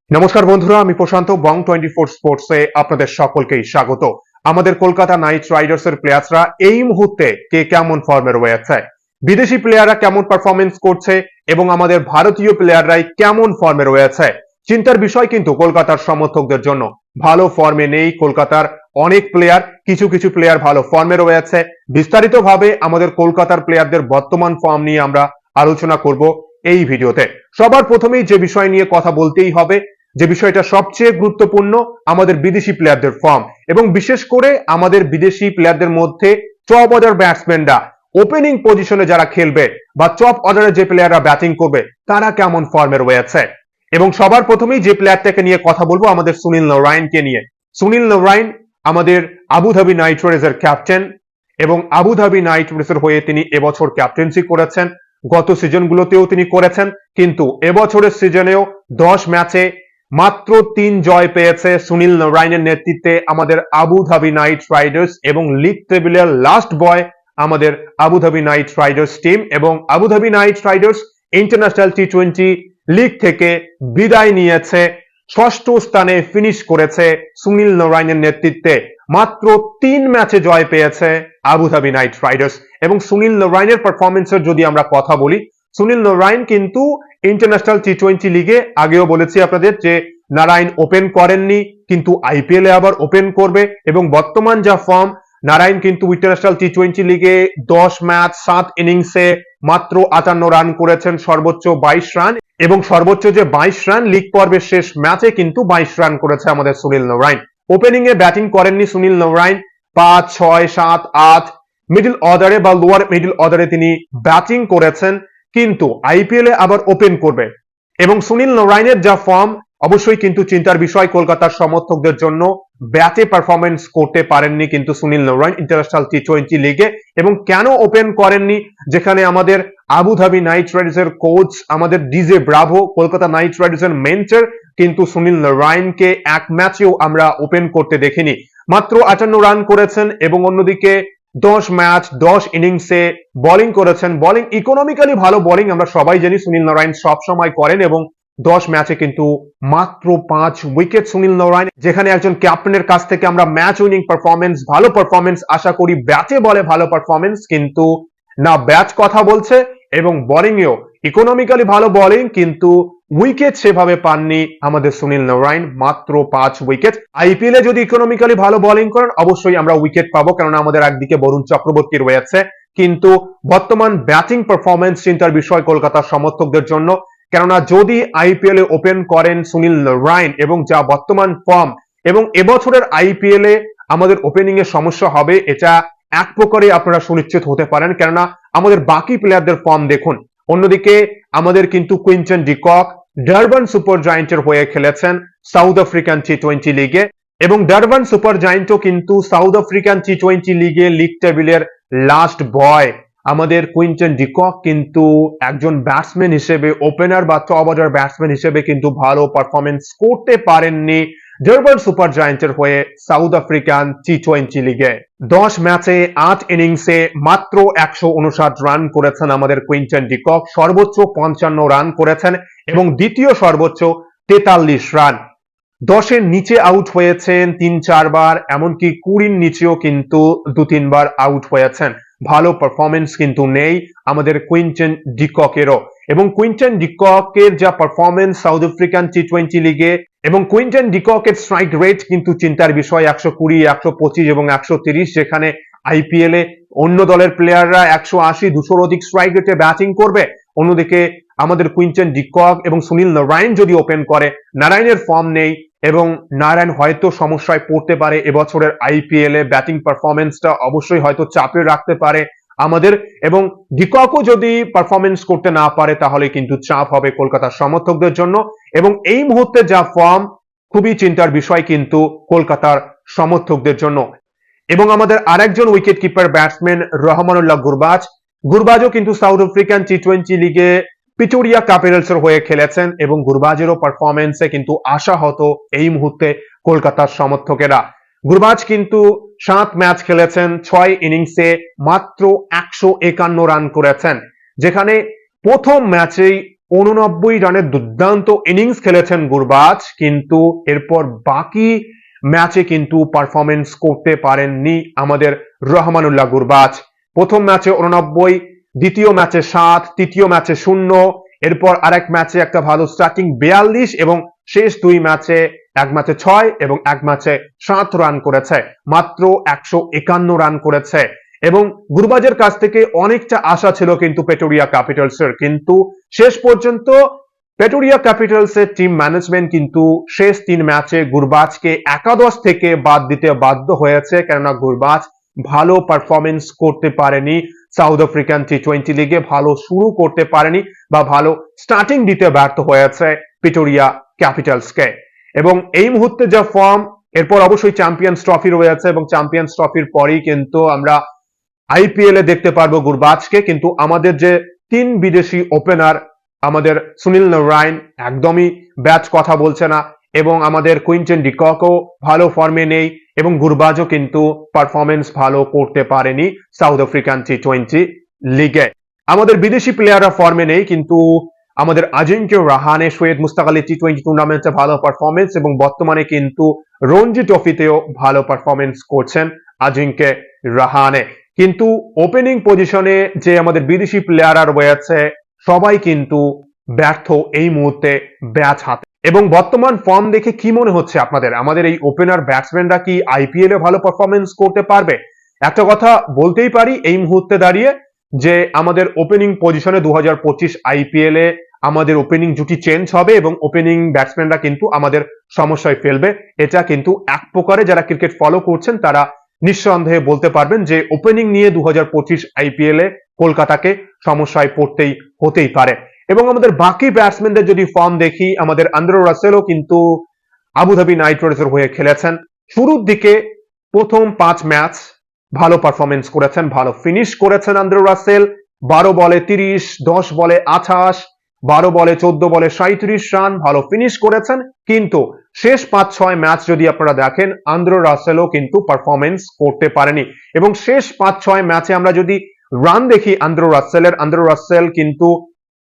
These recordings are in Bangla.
নমস্কার বন্ধুরা, আমি প্রশান্ত বং 24 স্পোর্টসে আপনাদের সকলকেই স্বাগত। আমাদের কলকাতা নাইট রাইডার্সের প্লেয়াররা এই মুহূর্তে কে কেমন ফর্মে রয়েছে, বিদেশি প্লেয়াররা কেমন পারফরমেন্স করছে এবং আমাদের ভারতীয় প্লেয়াররাই কেমন ফর্মে রয়েছে, চিন্তার বিষয় কিন্তু কলকাতার সমর্থকদের জন্য। ভালো ফর্মে নেই কলকাতার অনেক প্লেয়ার, কিছু কিছু প্লেয়ার ভালো ফর্মে রয়েছে। বিস্তারিতভাবে আমাদের কলকাতার প্লেয়ারদের বর্তমান ফর্ম নিয়ে আমরা আলোচনা করব এই ভিডিওতে। সবার প্রথমেই যে বিষয় নিয়ে কথা বলতেই হবে, যে বিষয়টা সবচেয়ে গুরুত্বপূর্ণ, আমাদের বিদেশি প্লেয়ারদের ফর্ম এবং বিশেষ করে আমাদের বিদেশি প্লেয়ারদের মধ্যে টপ অর্ডার ব্যাটসম্যানরা ওপেনিং পজিশনে যারা খেলবে বা টপ অর্ডারে যে প্লেয়াররা ব্যাটিং করবে তারা কেমন ফর্মে রয়েছে। এবং সবার প্রথমেই যে প্লেয়ারটাকে নিয়ে কথা বলবো আমাদের সুনীল নারায়ণকে নিয়ে। সুনীল নারায়ণ আমাদের আবুধাবি নাইট রাইডার্সের ক্যাপ্টেন এবং আবুধাবি নাইট রাইডার্সের হয়ে তিনি এবছর ক্যাপ্টেন্সি করেছেন, গত সিজনগুলোতেও তিনি করেছেন, কিন্তু এবছরের সিজনেও 10 ম্যাচে মাত্র 3 জয় পেয়েছে সুনীল নারায়ণের নেতৃত্বে আমাদের আবুধাবি নাইট রাইডার্স এবং লিগ টেবিলের লাস্ট বয় আমাদের আবুধাবি নাইট রাইডার্স টিম। এবং Abu Dhabi night Riders international T20 league থেকে বিদায় নিয়েছে, ষষ্ঠ স্থানে ফিনিশ করেছে সুনীল নারায়ণের নেতৃত্বে। মাত্র 3 ম্যাচে জয় পেয়েছে আবুধাবি নাইট রাইডার্স। এবং সুনীল নারায়ণের পারফরমেন্সের যদি আমরা কথা বলি, সুনীল নারায়ণ কিন্তু ইন্টারন্যাশনাল টি20 লিগে আগেও বলেছি আপনাদের যে নারায়ণ ওপেন করেননি, কিন্তু আইপিএল এ আবার ওপেন করবে। এবং বর্তমান যা ফর্ম, নারায়ণ কিন্তু ইন্টারন্যাশনাল টি20 লিগে 10 ম্যাচ 7 ইনিংসে মাত্র 58 রান করেছেন, সর্বোচ্চ 22 রান, এবং সর্বোচ্চ যে 22 রান লিগ পর্বের শেষ ম্যাচে কিন্তু 22 রান করেছে আমাদের সুনীল নারায়ণ। ওপেনিং এ ব্যাটিং করেননি সুনীল নারায়ণ, 5, 6, 7, 8 মিডল অর্ডারে বা লোয়ার মিডল অর্ডারে তিনি ব্যাটিং করেছেন, কিন্তু আইপিএল এ আবার ওপেন করবে। এবং সুনীল নারায়ণের যা ফর্ম, অবশ্যই কিন্তু চিন্তার বিষয় কলকাতার সমর্থকদের জন্য। ব্যাটে পারফরমেন্স করতে পারেননি কিন্তু সুনীল নারায়ণ ইন্টারন্যাশনাল টি20 লিগে। এবং কেন ওপেন করেননি, যেখানে আমাদের আবুধাবি নাইট রাইডার্সের কোচ আমাদের ডিজে ব্রাভো, কলকাতা নাইট রাইডার্সের মেন্টর, কিন্তু সুনীল নারায়ণকে এক ম্যাচেও আমরা ওপেন করতে দেখিনি। মাত্র 58 রান করেছেন এবং অন্যদিকে 10 ম্যাচ 10 ইনিংসে বোলিং করেছেন। বোলিং ইকোনমিক্যালি ভালো বোলিং আমরা সবাই জানি সুনীল নারায়ণ সব সময় করেন, এবং 10 ম্যাচে কিন্তু মাত্র 5 উইকেট সুনীল নারায়ণ, যেখানে একজন ক্যাপ্টেনের কাছ থেকে আমরা ম্যাচ উইনিং পারফরমেন্স, ভালো পারফরমেন্স আশা করি। ব্যাটে বলে ভালো পারফরমেন্স, কিন্তু না ব্যাট কথা বলছে, এবং বোলিং এও ইকোনমিক্যালি ভালো বোলিং, কিন্তু উইকেট সেভাবে পাননি আমাদের সুনীল নারায়ণ, মাত্র 5 উইকেট। আইপিএল এ যদি ইকোনমিক্যালি ভালো বোলিং করেন অবশ্যই আমরা উইকেট পাবো, কেননা আমাদের একদিকে বরুণ চক্রবর্তী রয়েছে। কিন্তু বর্তমান ব্যাটিং পারফরমেন্স চিন্তার বিষয় কলকাতার সমর্থকদের জন্য, কেননা যদি আইপিএল এ ওপেন করেন সুনীল নারায়ণ এবং যা বর্তমান ফর্ম, এবং এবছরের আইপিএল এ আমাদের ওপেনিং এ সমস্যা হবে, এটা এক প্রকারে আপনারা সুনিশ্চিত হতে পারেন, কেননা আমাদের বাকি প্লেয়ারদের ফর্ম দেখুন। অন্যদিকে আমাদের কিন্তু Quinton de Kock Durban super জায়ান্টের হয়ে খেলেছেন সাউথ আফ্রিকান টি20 লিগে, এবং ডারবান সুপার জায়ান্টও কিন্তু সাউথ আফ্রিকান টি20 লিগে লিগ টেবিলের লাস্ট বয়। আমাদের কুইন্টন ডি কক কিন্তু একজন ব্যাটসম্যান হিসেবে, ওপেনার বা টপ অর্ডার ব্যাটসম্যান হিসেবে কিন্তু ভালো পারফরমেন্স করতে পারেননি ডারবান সুপার জায়ান্টের হয়ে সাউথ আফ্রিকান টি20 লিগে। 10 ম্যাচে 8 ইনিংসে মাত্র 159 রান করেছেন আমাদের কুইন্টন ডি কক, সর্বোচ্চ 55 রান করেছেন এবং দ্বিতীয় সর্বোচ্চ 43 রান। 10-এর নিচে আউট হয়েছেন 3-4 বার, এমনকি 20-র নিচেও কিন্তু 2-3 বার আউট হয়েছেন। ভালো পারফরমেন্স কিন্তু নেই আমাদের কুইন্টন ডি ককেরও। এবং কুইন্টন ডি ককের যা পারফরমেন্স সাউথ আফ্রিকান টি20 লিগে, এবং কুইন্টন ডি ককের স্ট্রাইক রেট কিন্তু চিন্তার বিষয়, 120, 125 এবং 130, যেখানে আইপিএল এ অন্য দলের প্লেয়াররা 180, 200-র অধিক স্ট্রাইক রেটে ব্যাটিং করবে। অন্যদিকে আমাদের কুইন্টন ডি কক এবং সুনীল নারায়ণ যদি ওপেন করে, নারায়ণের ফর্ম নেই এবং নারায়ণ হয়তো সমস্যায় পড়তে পারে এবছরের আইপিএল এ। ব্যাটিং পারফরমেন্সটা অবশ্যই হয়তো চাপে রাখতে পারে আমাদের, এবং ডিককও যদি পারফরমেন্স করতে না পারে তাহলে কিন্তু চাপ হবে কলকাতার সমর্থকদের জন্য। এবং এই মুহূর্তে যা ফর্ম, খুবই চিন্তার বিষয় কিন্তু কলকাতার সমর্থকদের জন্য। এবং আমাদের আরেকজন উইকেট কিপার ব্যাটসম্যান রহমানুল্লাহ গুরবাজও কিন্তু সাউথ আফ্রিকান টি20 লিগে পিটোরিয়া ক্যাপিটালসের হয়ে খেলেছেন, এবং গুরবাজেরও পারফরমেন্সে কিন্তু আশাহত এই মুহূর্তে কলকাতার সমর্থকেরা। গুরবাজ কিন্তু 7 ম্যাচ খেলেছেন, 6 ইনিংসে মাত্র 151 রান করেছেন, যেখানে প্রথম ম্যাচেই 89 রানের দুর্দান্ত ইনিংস খেলেছেন গুরবাজ, কিন্তু এরপর বাকি ম্যাচে কিন্তু পারফরমেন্স করতে পারেননি আমাদের রহমানুল্লাহ গুরবাজ। প্রথম ম্যাচে 89, দ্বিতীয় ম্যাচে 7, তৃতীয় ম্যাচে 0, এরপর আরেক ম্যাচে একটা ভালো স্টার্টিং 42 এবং শেষ দুই ম্যাচে, এক ম্যাচে 6 এবং এক ম্যাচে 7 রান করেছে, মাত্র 151 রান করেছে। এবং গুরবাজের কাছ থেকে অনেকটা আশা ছিল কিন্তু প্রেটোরিয়া ক্যাপিটালসের, কিন্তু শেষ পর্যন্ত প্রেটোরিয়া ক্যাপিটালসের টিম ম্যানেজমেন্ট কিন্তু শেষ 3 ম্যাচে গুরবাজকে একাদশ থেকে বাদ দিতে বাধ্য হয়েছে, কেননা গুরবাজ ভালো পারফরমেন্স করতে পারেনি। সাউথ আফ্রিকান টি20 লিগে ভালো শুরু করতে পারেনি বা ভালো স্টার্টিং দিতে ব্যর্থ হয়েছে প্রেটোরিয়া ক্যাপিটালসকে। এবং এই মুহূর্তে যা ফর্ম, এরপর অবশ্যই চ্যাম্পিয়ন্স ট্রফি রয়েছে এবং চ্যাম্পিয়ন্স ট্রফির পরেই কিন্তু আমরা আইপিএল এ দেখতে পারবো গুরবাজকে। কিন্তু আমাদের যে 3 বিদেশি ওপেনার, আমাদের সুনীল নারায়ণ একদমই ব্যাচ কথা বলছে না, এবং আমাদের কুইন্টন ডিককও ভালো ফর্মে নেই, এবং গুরবাজও কিন্তু পারফরমেন্স ভালো করতে পারেনি সাউথ আফ্রিকান টি20 লিগে। আমাদের বিদেশি প্লেয়াররা ফর্মে নেই, কিন্তু আমাদের আজিঙ্ক্য রাহানে, সৈয়দ মুস্তাক আলী টি20 টুর্নামেন্টে ভালো পারফরমেন্স, এবং বর্তমানে কিন্তু রঞ্জি ট্রফিতেও ভালো পারফরমেন্স করছেন আজিঙ্ক্য রাহানে। কিন্তু ওপেনিং পজিশনে যে আমাদের বিদেশি প্লেয়াররা রয়েছে সবাই কিন্তু ব্যর্থ এই মুহূর্তে ব্যাচ হাতে। এবং বর্তমান ফর্ম দেখে কি মনে হচ্ছে আপনাদের, আমাদের এই ওপেনার ব্যাটসম্যানরা কি আইপিএল এ ভালো পারফরমেন্স করতে পারবে? একটা কথা বলতেই পারি এই মুহূর্তে দাঁড়িয়ে, যে আমাদের ওপেনিং পজিশনে 2025 আইপিএল এ আমাদের ওপেনিং জুটি চেঞ্জ হবে এবং ওপেনিং ব্যাটসম্যানরা কিন্তু আমাদের সমস্যায় ফেলবে। এটা কিন্তু এক প্রকারে যারা ক্রিকেট ফলো করছেন তারা নিঃসন্দেহে বলতে পারবেন যে ওপেনিং নিয়ে 2025 আইপিএল এ কলকাতাকে সমস্যায় পড়তেই হতেই পারে। এবং আমাদের বাকি ব্যাটসম্যানদের যদি ফর্ম দেখি, আমাদের আন্দ্রে রাসেলও কিন্তু আবুধাবি নাইট রাইডার্সের হয়ে খেলেছেন। শুরুর দিকে প্রথম 5 ম্যাচ ভালো পারফরমেন্স করেছেন, ভালো ফিনিশ করেছেন আন্দ্রে রাসেল। 12 বলে 30, 10 বলে 28, 12 বলে 14 বলে 37 রান ভালো ফিনিশ করেছেন। কিন্তু শেষ 5-6 ম্যাচ যদি আপনারা দেখেন, আন্দ্রে রাসেলও কিন্তু পারফরমেন্স করতে পারেনি। এবং শেষ 5-6 ম্যাচে আমরা যদি রান দেখি আন্দ্রে রাসেলের, আন্দ্রে রাসেল কিন্তু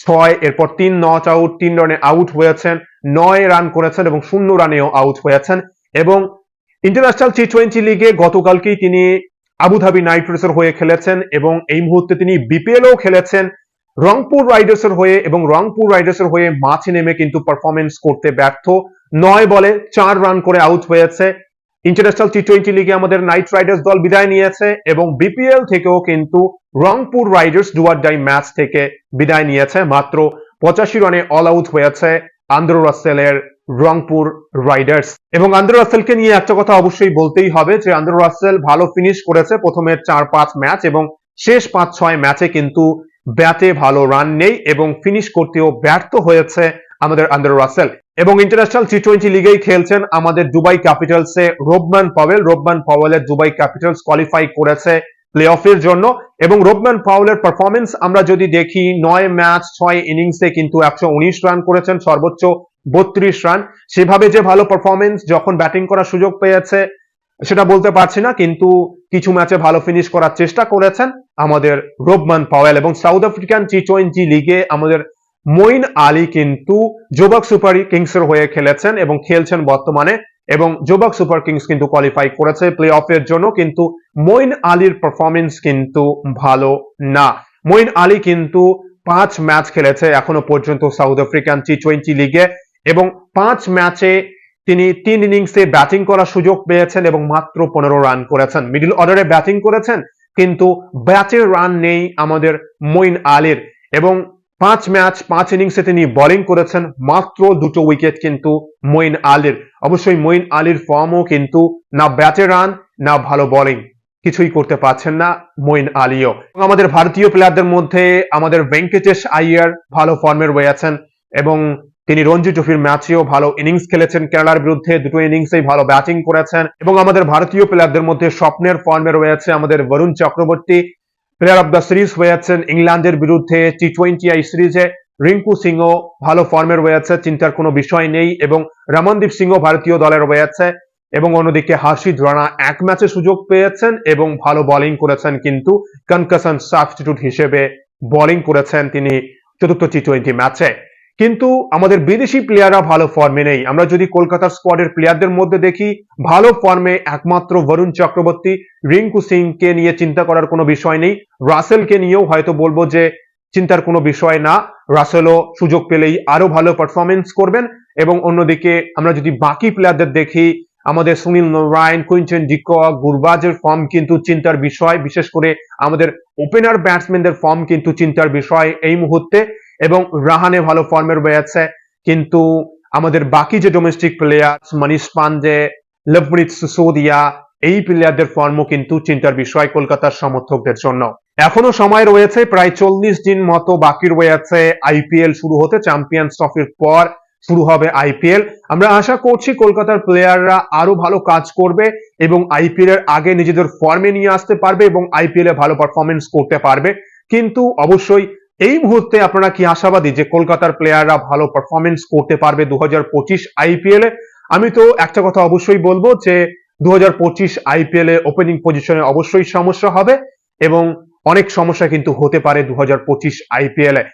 6, এরপর 3 নট আউট, 3 রানে আউট হয়েছেন, 9 রান করেছেন এবং 0 রানেও আউট হয়েছেন। এবং ইন্টারন্যাশনাল টি20 লিগে গতকালকেই তিনি আবুধাবি নাইট রাইডার্সের হয়ে খেলেছেন, এবং এই মুহূর্তে তিনি বিপিএলও খেলেছেন রংপুর রাইডার্সের হয়ে, এবং রংপুর রাইডার্সের হয়ে মাঠে নেমে কিন্তু পারফরমেন্স করতে ব্যর্থ। 9 বলে 4 রান করে আউট হয়েছে। ইন্টারন্যাশনাল টি20 লিগে আমাদের নাইট রাইডার্স দল বিদায় নিয়েছে, এবং বিপিএল থেকেও কিন্তু Rangpur riders do or die match থেকে বিদায় নিয়েছে। মাত্র 85 রানে অল আউট হয়েছে আন্দ্রে রাসেলের রংপুর রাইডার্স। এবং আন্দ্রে রাসেলকে নিয়ে একটা কথা অবশ্যই বলতেই হবে, যে আন্দ্রে রাসেল ভালো ফিনিশ করেছে প্রথমের 4-5 ম্যাচ, এবং শেষ 5-6 ম্যাচে কিন্তু ব্যাটে ভালো রান নেই এবং ফিনিশ করতেও ব্যর্থ হয়েছে আমাদের আন্দ্রে রাসেল। এবং ইন্টারন্যাশনাল টি20 লিগেই খেলছেন আমাদের দুবাই ক্যাপিটালসে রোবমান পাওয়েল। রোবমান পাওয়েলের দুবাই ক্যাপিটালস কোয়ালিফাই করেছে প্লে অফের জন্য, এবং রোবমান পাওয়েলের পারফরমেন্স আমরা যদি দেখি, 9 ম্যাচ 6 ইনিংসে কিন্তু 119 রান করেছেন, সর্বোচ্চ 32 রান। সেভাবে যে ভালো পারফরমেন্স যখন ব্যাটিং করার সুযোগ পেয়েছে সেটা বলতে পারছি না, কিন্তু কিছু ম্যাচে ভালো ফিনিশ করার চেষ্টা করেছেন আমাদের রোবমান পাওয়েল। এবং সাউথ আফ্রিকান টি20 লিগে আমাদের মঈন আলী কিন্তু জোবাক সুপার কিংসের হয়ে খেলেছেন এবং খেলছেন বর্তমানে, এবং জোবাক সুপার কিংস কিন্তু কোয়ালিফাই করেছে প্লে অফের জন্য। কিন্তু মঈন আলীর পারফরমেন্স কিন্তু ভালো না। মঈন আলী কিন্তু 5 ম্যাচ খেলেছে এখনো পর্যন্ত সাউথ আফ্রিকান টি20 লিগে, এবং 5 ম্যাচে তিনি 3 ইনিংসে ব্যাটিং করার সুযোগ পেয়েছেন এবং মাত্র 15 রান করেছেন। মিডল অর্ডারে ব্যাটিং করেছেন, কিন্তু ব্যাটের রান নেই আমাদের মঈন আলীর। এবং 5 ম্যাচ 5 ইনিংসে তিনি বোলিং করেছেন, মাত্র 2টো উইকেট কিন্তু মঈন আলীর। অবশ্যই মঈন আলীর ফর্মও কিন্তু না ব্যাটে রান না ভালো বোলিং, কিছুই করতে পারছেন না মঈন আলীও। আমাদের ভারতীয় প্লেয়ারদের মধ্যে আমাদের ভেঙ্কটেশ আইয়ার ভালো ফর্মে রয়েছেন, এবং তিনি রঞ্জি ট্রফির ম্যাচেও ভালো ইনিংস খেলেছেন কেরালার বিরুদ্ধে, 2টো ইনিংসেই ভালো ব্যাটিং করেছেন। এবং আমাদের ভারতীয় প্লেয়ারদের মধ্যে স্বপ্নের ফর্মে রয়েছে আমাদের Varun Chakravarthy, player of the series হয়েছেন ইংল্যান্ডের বিরুদ্ধে টি20 সিরিজে। রিঙ্কু সিংও ভালো ফর্মে রয়েছে, চিন্তার কোনো বিষয় নেই। এবং রমনদীপ সিংও ভারতীয় দলের রয়েছে। এবং অন্যদিকে হার্ষিদ রানা 1 ম্যাচে সুযোগ পেয়েছেন এবং ভালো বোলিং করেছেন, কিন্তু কনকাশন সাবস্টিটিউট হিসেবে বোলিং করেছেন তিনি চতুর্থ টি20 ম্যাচে। কিন্তু আমাদের বিদেশি প্লেয়াররা ভালো ফর্মে নেই। আমরা যদি কলকাতার স্কোয়াডের প্লেয়ারদের মধ্যে দেখি, ভালো ফর্মে একমাত্র বরুণ চক্রবর্তী, রিঙ্কু সিং কে নিয়ে চিন্তা করার কোনো বিষয় নেই। রাসেলকে নিয়েও হয়তো বলবো যে চিন্তার কোনো বিষয় না। রাসেলও সুযোগ পেলেই আরো ভালো পারফরমেন্স করবেন। এবং অন্যদিকে আমরা যদি বাকি প্লেয়ারদের দেখি, আমাদের সুনীল নারায়ণ, কুইন্টন ডিকক, গুরবাজের ফর্ম কিন্তু চিন্তার বিষয়। বিশেষ করে আমাদের ওপেনার ব্যাটসম্যানদের ফর্ম কিন্তু চিন্তার বিষয় এই মুহূর্তে। এবং রাহানে ভালো ফর্মে রয়েছে, কিন্তু আমাদের বাকি যে ডোমেস্টিক প্লেয়ার মনীষ পান্ডে, লভপ্রীত সিসোদিয়া, এই প্লেয়ারদের ফর্মও কিন্তু চিন্তার বিষয় কলকাতার সমর্থকদের জন্য। এখনো সময় রয়েছে, প্রায় 40 দিন মতো বাকি রয়েছে আইপিএল শুরু হতে। চ্যাম্পিয়ন্স ট্রফির পর শুরু হবে আইপিএল। আমরা আশা করছি কলকাতার প্লেয়াররা আরো ভালো কাজ করবে এবং আইপিএল এর আগে নিজেদের ফর্মে নিয়ে আসতে পারবে এবং আইপিএল এ ভালো পারফরমেন্স করতে পারবে। কিন্তু অবশ্যই এই মুহূর্তে আপনারা কি আশাবাদী যে কলকাতার প্লেয়াররা ভালো পারফরমেন্স করতে পারবে 2025 আইপিএল এ? আমি তো একটা কথা অবশ্যই বলবো যে 2025 আইপিএল এ ওপেনিং পজিশনে অবশ্যই সমস্যা হবে এবং অনেক সমস্যা কিন্তু হতে পারে 2025 আইপিএল এ।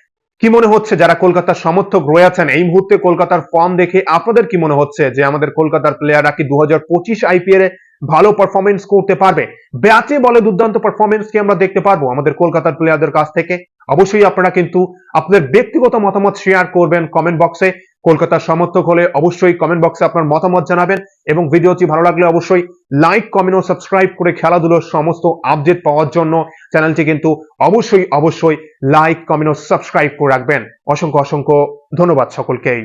কি মনে হচ্ছে যারা কলকাতার সমর্থক রয়েছেন এই মুহূর্তে কলকাতার ফর্ম দেখে আপনাদের কি মনে হচ্ছে যে আমাদের কলকাতার প্লেয়াররা কি 2025 আইপিএল এ ভালো পারফরমেন্স করতে পারবে? ব্যাটে বলে দুর্দান্ত পারফরমেন্স কি আমরা দেখতে পারবো আমাদের কলকাতার প্লেয়ারদের কাছ থেকে? অবশ্যই আপনারা কিন্তু আপনাদের ব্যক্তিগত মতামত শেয়ার করবেন কমেন্ট বক্সে। কলকাতার সমর্থক হলে অবশ্যই কমেন্ট বক্সে আপনার মতামত জানাবেন এবং ভিডিওটি ভালো লাগলে অবশ্যই লাইক, কমেন্ট ও সাবস্ক্রাইব করে খেলাধুলোর সমস্ত আপডেট পাওয়ার জন্য চ্যানেলটি কিন্তু অবশ্যই লাইক, কমেন্ট ও সাবস্ক্রাইব করে রাখবেন। অসংখ্য ধন্যবাদ সকলকেই।